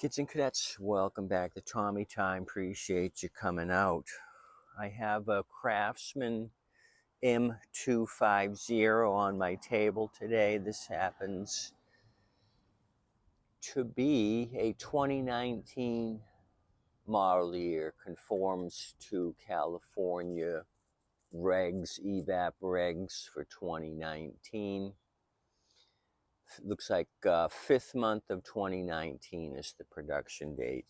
Kids and cadets, welcome back to Tommy Time. Appreciate you coming out. I have a Craftsman M250 on my table today. This happens to be a 2019 model year, conforms to California regs, evap regs for 2019. Looks like 5th month of 2019 is the production date.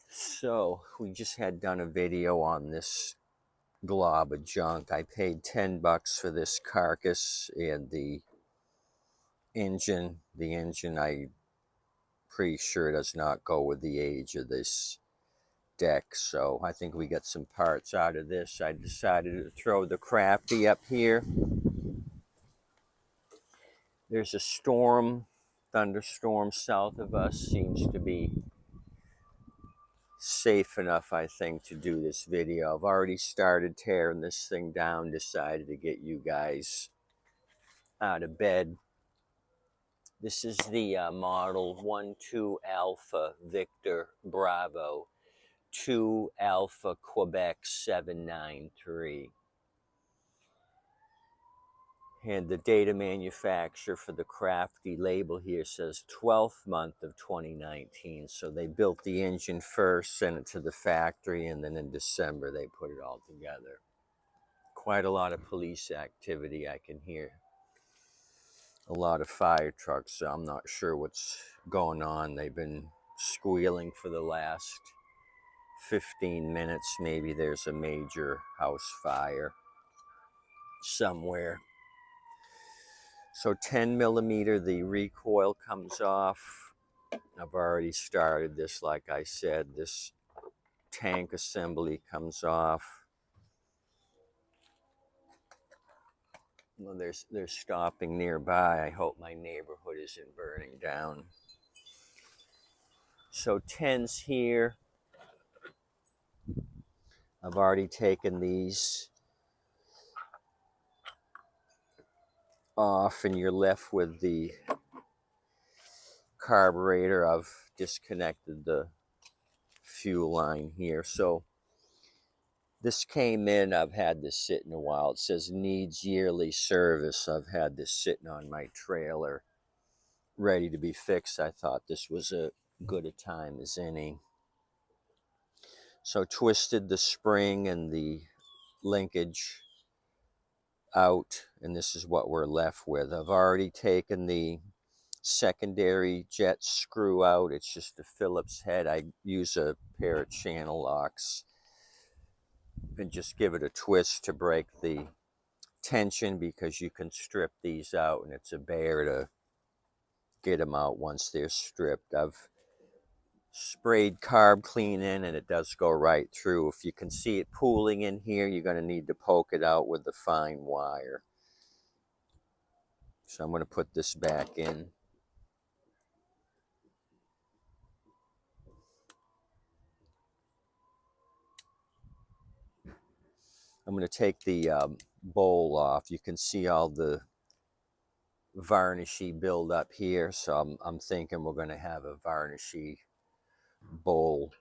So we just had done a video on this glob of junk. I paid $10 for this carcass and the engine. The engine, I'm pretty sure, does not go with the age of this deck. So I think we got some parts out of this. I decided to throw the Crafty up here. There's a storm, thunderstorm south of us. Seems to be safe enough, I think, to do this video. I've already started tearing this thing down, decided to get you guys out of bed. This is the model 12 Alpha Victor Bravo 2 Alpha Quebec 793. And the data manufacturer for the Crafty label here says 12th month of 2019. So they built the engine first, sent it to the factory, and then in December they put it all together. Quite a lot of police activity I can hear. A lot of fire trucks, so I'm not sure what's going on. They've been squealing for the last 15 minutes. Maybe there's a major house fire somewhere. So 10 millimeter, the recoil comes off. I've already started this, like I said. This tank assembly comes off. Well, they're stopping nearby. I hope my neighborhood isn't burning down. So 10's here. I've already taken these off, and you're left with the carburetor. I've disconnected the fuel line here. So this came in. I've had this sitting a while. It says needs yearly service. I've had this sitting on my trailer ready to be fixed. I thought this was a good a time as any. So twisted the spring and the linkage out, and this is what we're left with. I've already taken the secondary jet screw out. It's just a Phillips head. I use a pair of channel locks and just give it a twist to break the tension, because you can strip these out and it's a bear to get them out once they're stripped. I've sprayed carb clean in, and it does go right through. If you can see it pooling in here, you're going to need to poke it out with the fine wire. So I'm going to put this back in. I'm going to take the bowl off. You can see all the varnishy build up here. So I'm thinking we're going to have a varnishy bowl.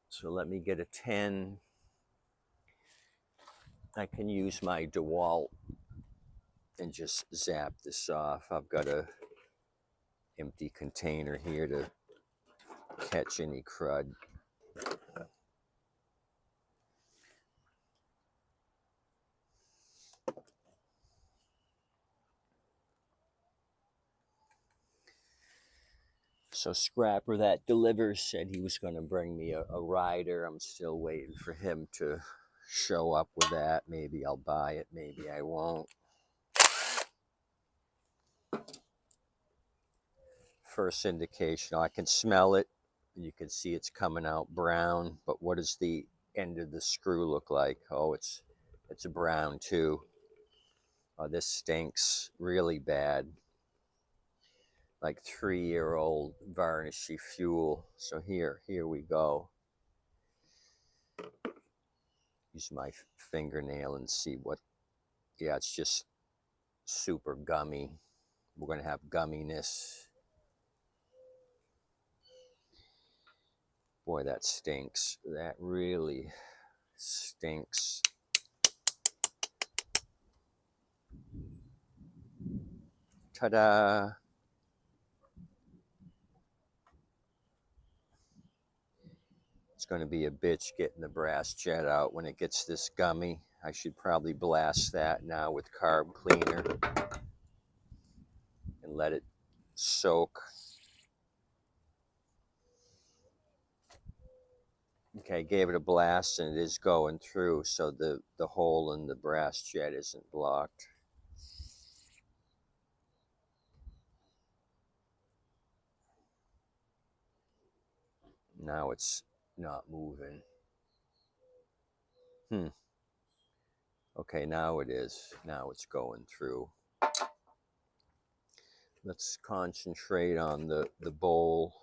So let me get a 10. I can use my DeWalt and just zap this off. I've got a empty container here to catch any crud. So Scrapper that delivers said he was going to bring me a rider. I'm still waiting for him to show up with that. Maybe I'll buy it, maybe I won't. First indication, I can smell it. You can see it's coming out brown, but what does the end of the screw look like? Oh, it's brown too. Oh, this stinks really bad. Like 3-year-old varnishy fuel. So here we go. Use my fingernail and see what, yeah, it's just super gummy, we're going to have gumminess. Boy, that stinks. That really stinks. Ta-da! It's going to be a bitch getting the brass jet out when it gets this gummy. I should probably blast that now with carb cleaner and let it soak. Okay, gave it a blast and it is going through, so the hole in the brass jet isn't blocked. Now it's not moving. Okay, now it is. Now it's going through. Let's concentrate on the bowl.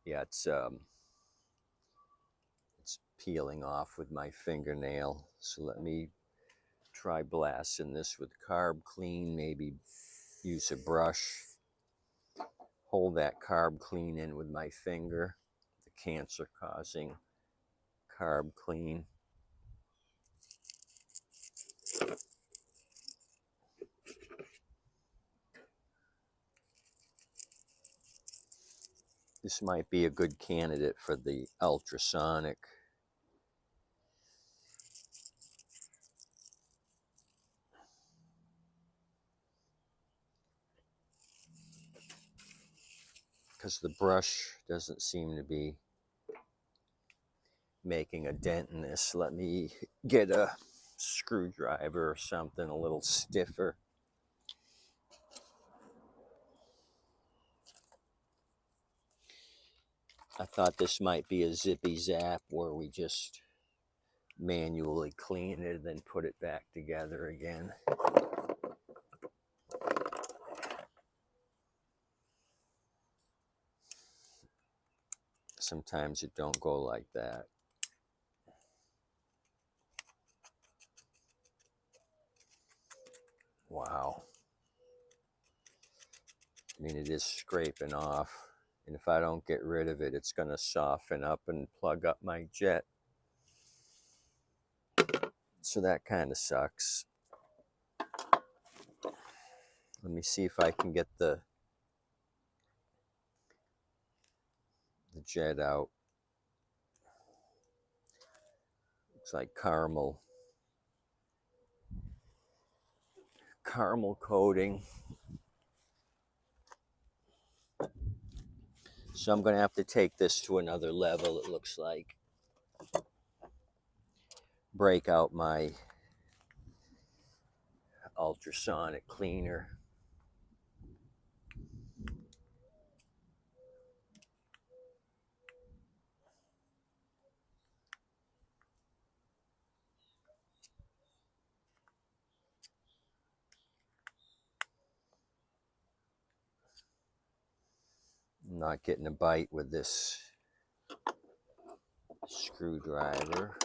Yeah, it's peeling off with my fingernail. So let me try blasting this with carb clean. Maybe use a brush. Hold that carb clean in with my finger. The cancer causing carb clean. This might be a good candidate for the ultrasonic. Because the brush doesn't seem to be making a dent in this. Let me get a screwdriver or something a little stiffer. I thought this might be a zippy zap where we just manually clean it and then put it back together again. Sometimes it don't go like that. Wow. I mean, it is scraping off. And if I don't get rid of it, it's going to soften up and plug up my jet. So that kind of sucks. Let me see if I can get the jet out. Looks like caramel coating. So I'm going to have to take this to another level, it looks like. Break out my ultrasonic cleaner. I'm not getting a bite with this screwdriver.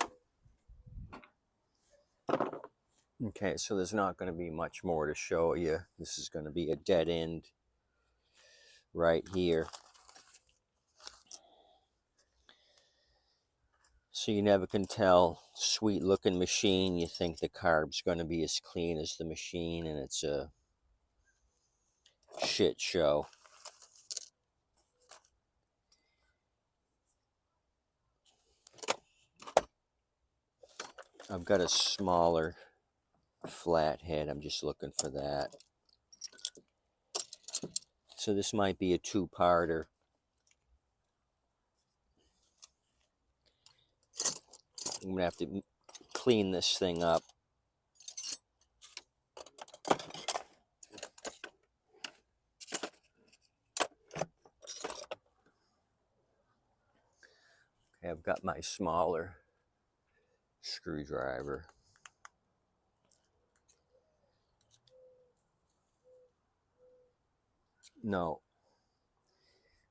Okay, so there's not going to be much more to show you. This is going to be a dead end right here. So you never can tell. Sweet looking machine. You think the carb's going to be as clean as the machine, and it's a shit show. I've got a smaller flathead. I'm just looking for that. So this might be a two-parter. I'm going to have to clean this thing up. Okay, I've got my smaller screwdriver. No,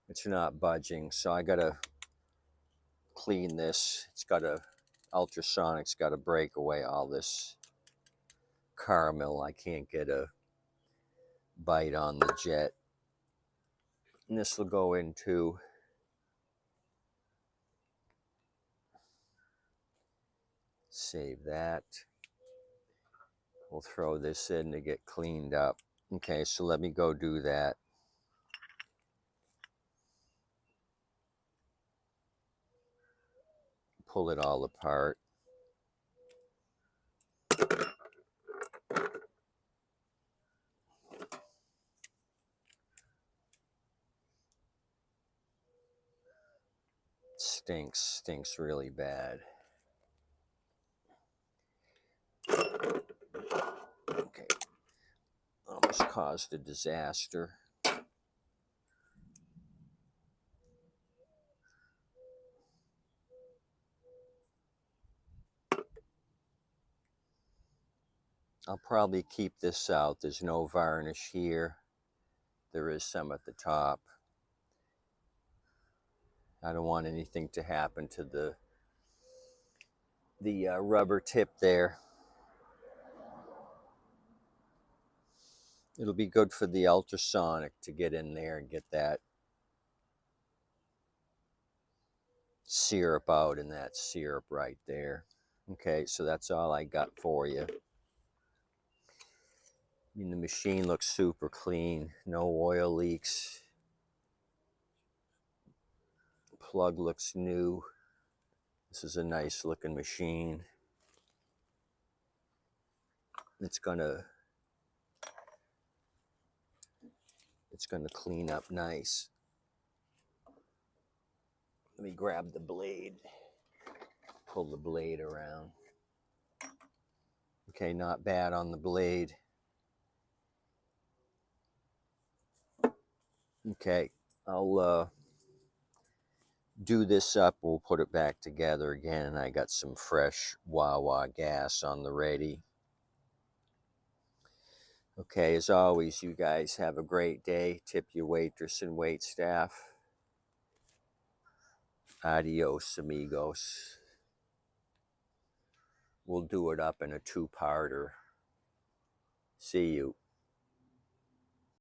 it's not budging. So I got to clean this. It's got to, ultrasonic's got to break away all this caramel. I can't get a bite on the jet. And this will go into save that. We'll throw this in to get cleaned up. Okay, so let me go do that. Pull it all apart. Stinks really bad. Okay, almost caused a disaster. I'll probably keep this out. There's no varnish here. There is some at the top. I don't want anything to happen to the rubber tip there. It'll be good for the ultrasonic to get in there and get that syrup out, and that syrup right there. Okay, so that's all I got for you. I mean, the machine looks super clean. No oil leaks. Plug looks new. This is a nice looking machine. It's gonna clean up nice. Let me grab the blade. Pull the blade around. Okay, not bad on the blade. Okay, I'll do this up. We'll put it back together again. I got some fresh Wawa gas on the ready. Okay, as always, you guys have a great day. Tip your waitress and wait staff. Adios, amigos. We'll do it up in a two-parter. See you.